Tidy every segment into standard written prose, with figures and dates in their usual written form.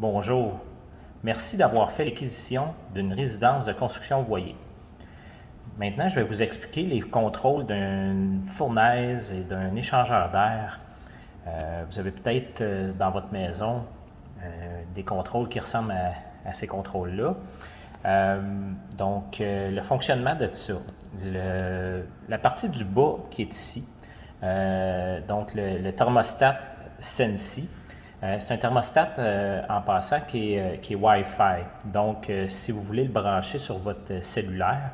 Bonjour. Merci d'avoir fait l'acquisition d'une résidence de construction voyez. Maintenant, je vais vous expliquer les contrôles d'une fournaise et d'un échangeur d'air. Vous avez peut-être dans votre maison des contrôles qui ressemblent à ces contrôles-là. Le fonctionnement de ça. La partie du bas qui est ici, le thermostat Sensi. C'est un thermostat en passant qui est Wi-Fi. Donc, si vous voulez le brancher sur votre cellulaire,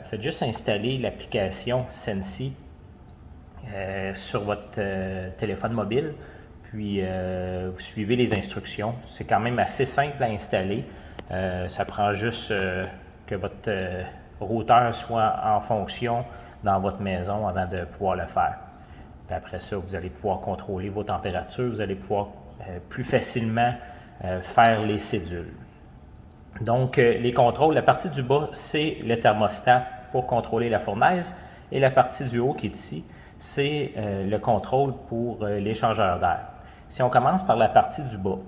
faites juste installer l'application Sensi sur votre téléphone mobile, puis vous suivez les instructions. C'est quand même assez simple à installer. Ça prend juste que votre routeur soit en fonction dans votre maison avant de pouvoir le faire. Puis après ça, vous allez pouvoir contrôler vos températures, vous allez pouvoir plus facilement faire les cédules. Donc, les contrôles, la partie du bas, c'est le thermostat pour contrôler la fournaise, et la partie du haut qui est ici, c'est le contrôle pour l'échangeur d'air. Si on commence par la partie du bas,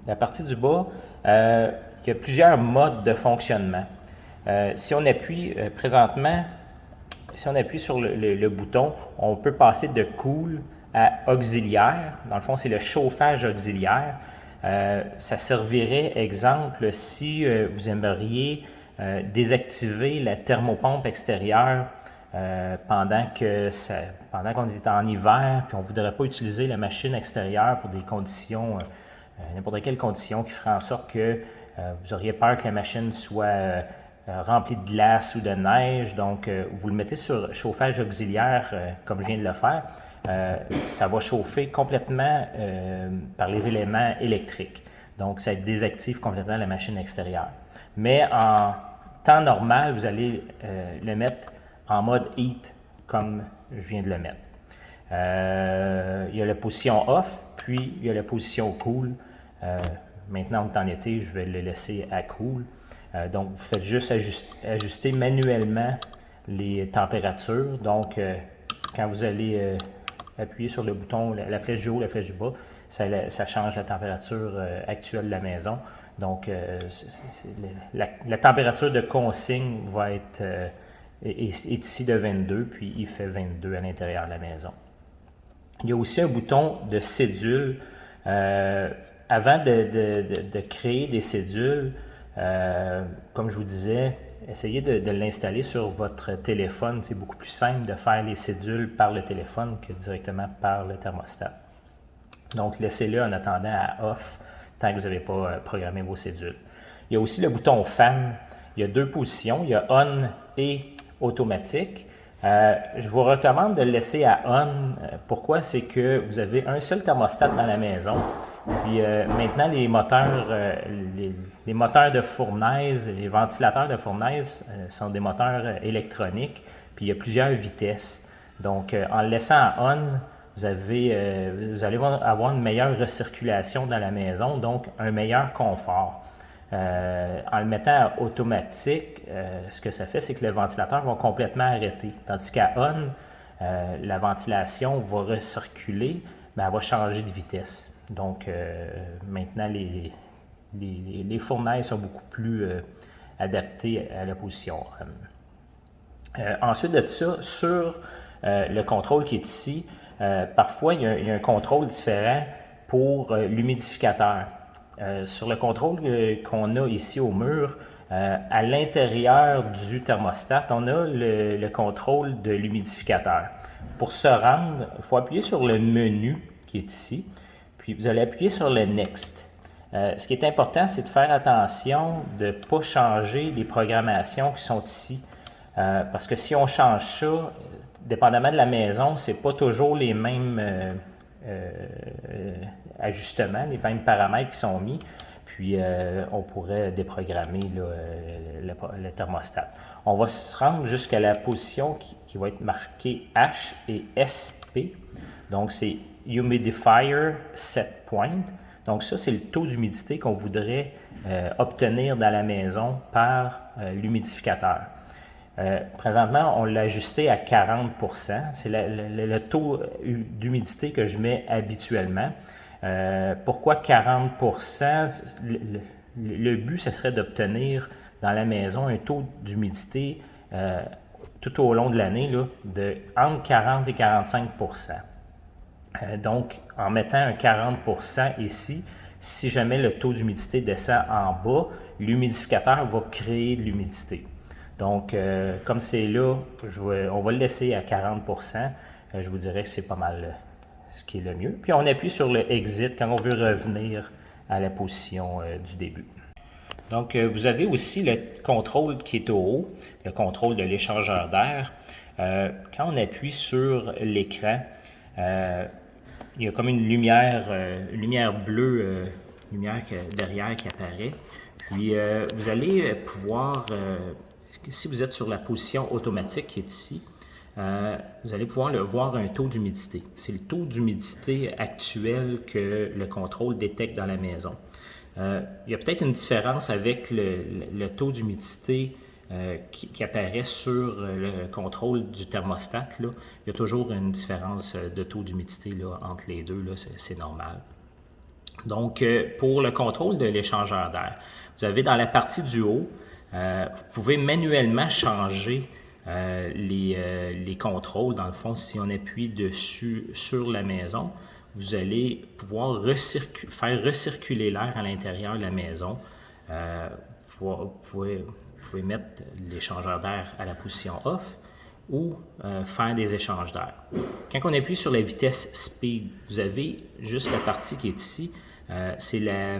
il y a plusieurs modes de fonctionnement. Si on appuie sur le bouton, on peut passer de cool à auxiliaire. Dans le fond, c'est le chauffage auxiliaire. Ça servirait, exemple, si vous aimeriez désactiver la thermopompe extérieure pendant qu'on est en hiver, puis on ne voudrait pas utiliser la machine extérieure pour des conditions, n'importe quelle condition qui ferait en sorte que vous auriez peur que la machine soit rempli de glace ou de neige. Donc, vous le mettez sur chauffage auxiliaire, comme je viens de le faire. Ça va chauffer complètement par les éléments électriques. Donc, ça désactive complètement la machine extérieure. Mais en temps normal, vous allez le mettre en mode heat, comme je viens de le mettre. Il y a la position off, puis il y a la position cool. Maintenant, on est en été, je vais le laisser à cool. Donc, vous faites juste ajuster manuellement les températures. Donc, quand vous allez appuyer sur le bouton, la flèche du haut, la flèche du bas, ça change la température actuelle de la maison. Donc, la température de consigne va être est ici de 22, puis il fait 22 à l'intérieur de la maison. Il y a aussi un bouton de cédule. Avant de créer des cédules, comme je vous disais, essayez de l'installer sur votre téléphone. C'est beaucoup plus simple de faire les cédules par le téléphone que directement par le thermostat. Donc, laissez-le en attendant à off tant que vous n'avez pas programmé vos cédules. Il y a aussi le bouton fan. Il y a deux positions. Il y a on et automatique. Je vous recommande de le laisser à on. Pourquoi? C'est que vous avez un seul thermostat dans la maison. Puis maintenant, les moteurs de fournaise, les ventilateurs de fournaise sont des moteurs électroniques, puis il y a plusieurs vitesses. Donc, en le laissant à on, vous allez avoir une meilleure recirculation dans la maison, donc un meilleur confort. En le mettant à automatique, ce que ça fait, c'est que le ventilateur va complètement arrêter. Tandis qu'à on, la ventilation va recirculer, mais elle va changer de vitesse. Donc, maintenant, les fournaises sont beaucoup plus adaptées à la position on. Ensuite de ça, sur le contrôle qui est ici, parfois, il y a un contrôle différent pour l'humidificateur. Sur le contrôle qu'on a ici au mur, à l'intérieur du thermostat, on a le contrôle de l'humidificateur. Pour se rendre, il faut appuyer sur le menu qui est ici, puis vous allez appuyer sur le Next. Ce qui est important, c'est de faire attention de ne pas changer les programmations qui sont ici. Parce que si on change ça, dépendamment de la maison, ce n'est pas toujours les mêmes ajustements, les mêmes paramètres qui sont mis. Puis, on pourrait déprogrammer le thermostat. On va se rendre jusqu'à la position qui va être marquée H et SP. Donc, c'est Humidifier Set Point. Donc, ça, c'est le taux d'humidité qu'on voudrait obtenir dans la maison par l'humidificateur. Présentement, on l'a ajusté à 40 %. C'est le taux d'humidité que je mets habituellement. Pourquoi 40 le but, ce serait d'obtenir dans la maison un taux d'humidité tout au long de l'année de entre 40 et 45 donc, en mettant un 40 ici, si jamais le taux d'humidité descend en bas, l'humidificateur va créer de l'humidité. Donc, comme c'est là, on va le laisser à 40 je vous dirais que c'est pas mal ce qui est le mieux. Puis on appuie sur le Exit quand on veut revenir à la position du début. Donc, vous avez aussi le contrôle qui est au haut, le contrôle de l'échangeur d'air. Quand on appuie sur l'écran, il y a comme une lumière bleue, lumière derrière qui apparaît. Puis, vous allez pouvoir, si vous êtes sur la position automatique qui est ici, vous allez pouvoir voir un taux d'humidité. C'est le taux d'humidité actuel que le contrôle détecte dans la maison. Il y a peut-être une différence avec le taux d'humidité qui apparaît sur le contrôle du thermostat. Là. Il y a toujours une différence de taux d'humidité entre les deux, c'est normal. Donc, pour le contrôle de l'échangeur d'air, vous avez dans la partie du haut, vous pouvez manuellement changer les contrôles. Dans le fond, si on appuie dessus sur la maison, vous allez pouvoir faire recirculer l'air à l'intérieur de la maison. Vous pouvez mettre l'échangeur d'air à la position off ou faire des échanges d'air. Quand on appuie sur la vitesse speed, vous avez juste la partie qui est ici. C'est la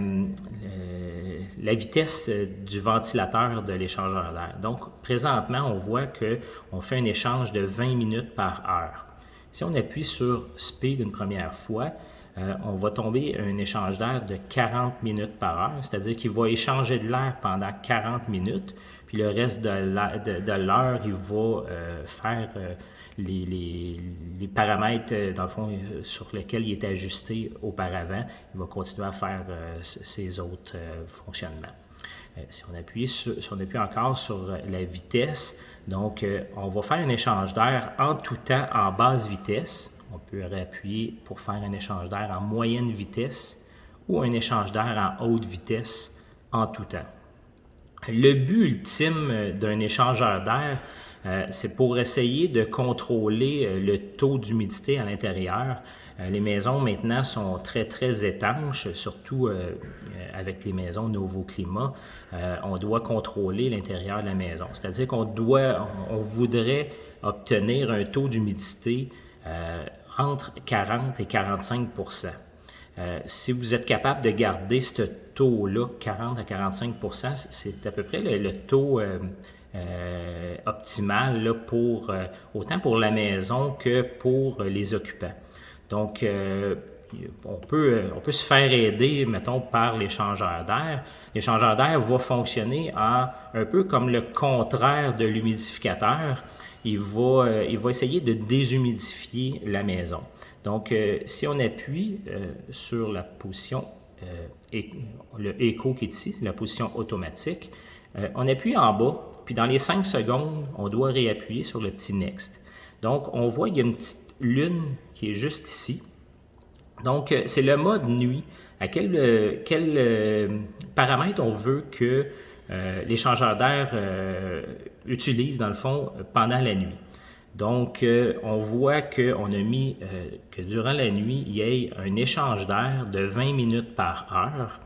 vitesse du ventilateur de l'échangeur d'air. Donc, présentement, on voit qu'on fait un échange de 20 minutes par heure. Si on appuie sur Speed une première fois, on va tomber un échange d'air de 40 minutes par heure, c'est-à-dire qu'il va échanger de l'air pendant 40 minutes, puis le reste de l'heure, il va faire les paramètres, dans le fond, sur lesquels il est ajusté auparavant. Il va continuer à faire ses autres fonctionnements. Si on appuie encore sur la vitesse, donc on va faire un échange d'air en tout temps en basse vitesse. On peut réappuyer pour faire un échange d'air en moyenne vitesse ou un échange d'air en haute vitesse en tout temps. Le but ultime d'un échangeur d'air, c'est pour essayer de contrôler le taux d'humidité à l'intérieur. Les maisons maintenant sont très, très étanches, surtout avec les maisons Nouveau Climat. On doit contrôler l'intérieur de la maison. C'est-à-dire qu'on voudrait obtenir un taux d'humidité entre 40 et 45 si vous êtes capable de garder ce taux-là, 40 à 45 c'est à peu près le taux optimal là, autant pour la maison que pour les occupants. Donc, on peut se faire aider, mettons, par l'échangeur d'air. L'échangeur d'air va fonctionner un peu comme le contraire de l'humidificateur. Il va essayer de déshumidifier la maison. Donc, si on appuie sur la position, le Eco qui est ici, la position automatique, on appuie en bas, puis dans les 5 secondes, on doit réappuyer sur le petit Next. Donc, on voit qu'il y a une petite lune qui est juste ici. Donc, c'est le mode nuit. À quel paramètre on veut que l'échangeur d'air utilise, dans le fond, pendant la nuit. Donc, on voit qu'on a mis que durant la nuit, il y ait un échange d'air de 20 minutes par heure.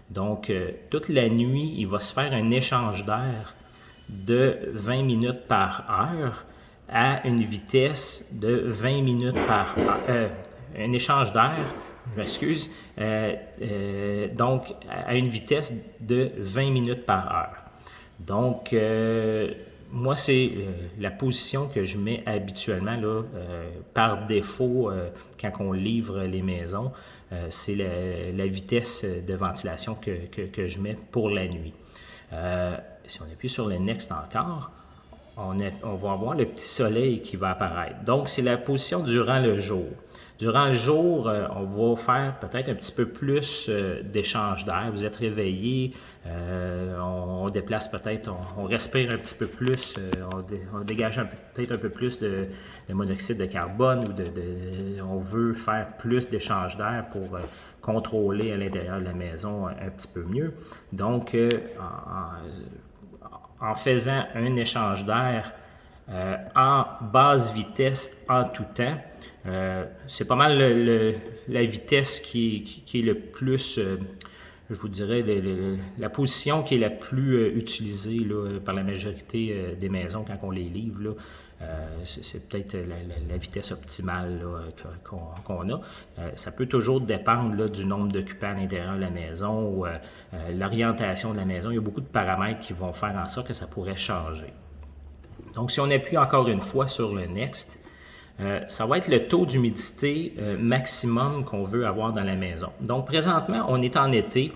Donc, toute la nuit, il va se faire un échange d'air de 20 minutes par heure à une vitesse de 20 minutes par heure. Un échange d'air, je m'excuse, donc à une vitesse de 20 minutes par heure. Donc, moi, c'est la position que je mets habituellement là, par défaut quand on livre les maisons. C'est la vitesse de ventilation que je mets pour la nuit. Si on appuie sur le Next encore, on va avoir le petit soleil qui va apparaître. Donc, c'est la position durant le jour. Durant le jour, on va faire peut-être un petit peu plus d'échange d'air. Vous êtes réveillé, on déplace peut-être, on respire un petit peu plus, on dégage peut-être un peu plus de monoxyde de carbone ou on veut faire plus d'échange d'air pour contrôler à l'intérieur de la maison un petit peu mieux. Donc, en faisant un échange d'air en basse vitesse en tout temps, c'est pas mal la vitesse qui est le plus, je vous dirais, la position qui est la plus utilisée là, par la majorité des maisons quand on les livre. Là. C'est peut-être la vitesse optimale qu'on a. Ça peut toujours dépendre là, du nombre d'occupants à l'intérieur de la maison ou l'orientation de la maison. Il y a beaucoup de paramètres qui vont faire en sorte que ça pourrait changer. Donc, si on appuie encore une fois sur le Next, ça va être le taux d'humidité maximum qu'on veut avoir dans la maison. Donc, présentement, on est en été.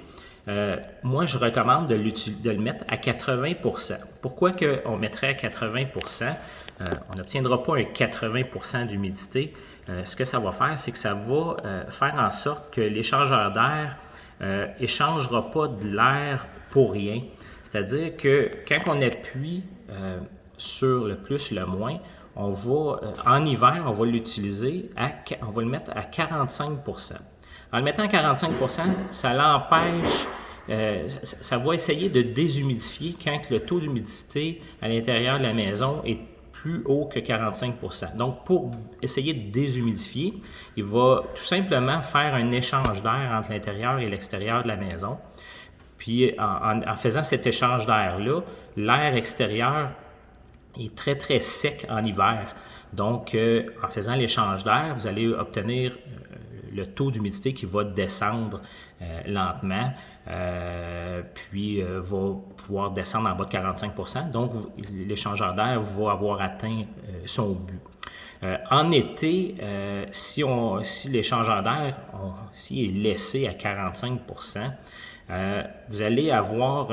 Moi, je recommande de le mettre à 80 %. Pourquoi on mettrait à 80 % on n'obtiendra pas un 80 % d'humidité. Ce que ça va faire, c'est que ça va faire en sorte que l'échangeur d'air échangera pas de l'air pour rien. C'est-à-dire que quand on appuie sur le plus, le moins, on va, en hiver, on va l'utiliser, on va le mettre à 45 %. En le mettant à 45 %, ça l'empêche, ça va essayer de déshumidifier quand le taux d'humidité à l'intérieur de la maison est plus haut que 45 %. Donc, pour essayer de déshumidifier, il va tout simplement faire un échange d'air entre l'intérieur et l'extérieur de la maison. Puis, en faisant cet échange d'air-là, l'air extérieur est très, très sec en hiver. Donc, en faisant l'échange d'air, vous allez obtenir le taux d'humidité qui va descendre lentement, puis va pouvoir descendre en bas de 45 %. Donc, l'échangeur d'air va avoir atteint son but. En été, si l'échangeur d'air est laissé à 45 %, vous allez avoir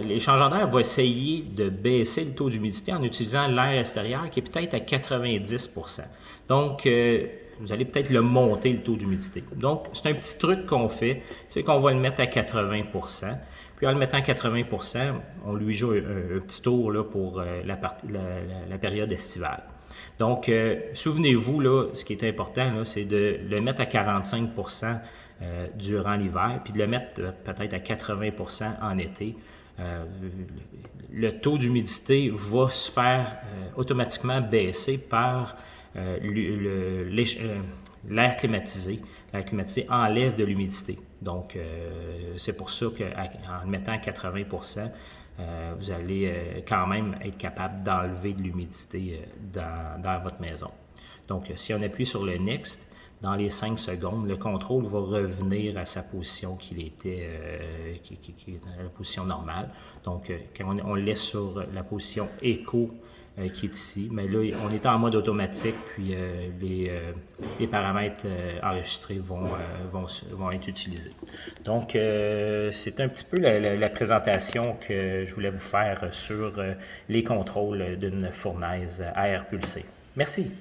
l'échangeur d'air va essayer de baisser le taux d'humidité en utilisant l'air extérieur qui est peut-être à 90 %. Donc, vous allez peut-être le monter, le taux d'humidité. Donc, c'est un petit truc qu'on fait, c'est qu'on va le mettre à 80 %. Puis, en le mettant à 80 %, on lui joue un petit tour là, pour la période estivale. Donc, souvenez-vous, là, ce qui est important, là, c'est de le mettre à 45 % durant l'hiver, puis de le mettre peut-être à 80 % en été. Le taux d'humidité va se faire automatiquement baisser par l'air climatisé. L'air climatisé enlève de l'humidité. Donc, c'est pour ça qu'en le mettant à 80 %, vous allez quand même être capable d'enlever de l'humidité dans votre maison. Donc, si on appuie sur le Next, dans les 5 secondes, le contrôle va revenir à sa position qu'il était, qui est la position normale. Donc, quand on le laisse sur la position Eco qui est ici, mais là, on est en mode automatique, puis les paramètres enregistrés vont être utilisés. Donc, c'est un petit peu la présentation que je voulais vous faire sur les contrôles d'une fournaise à air pulsé. Merci.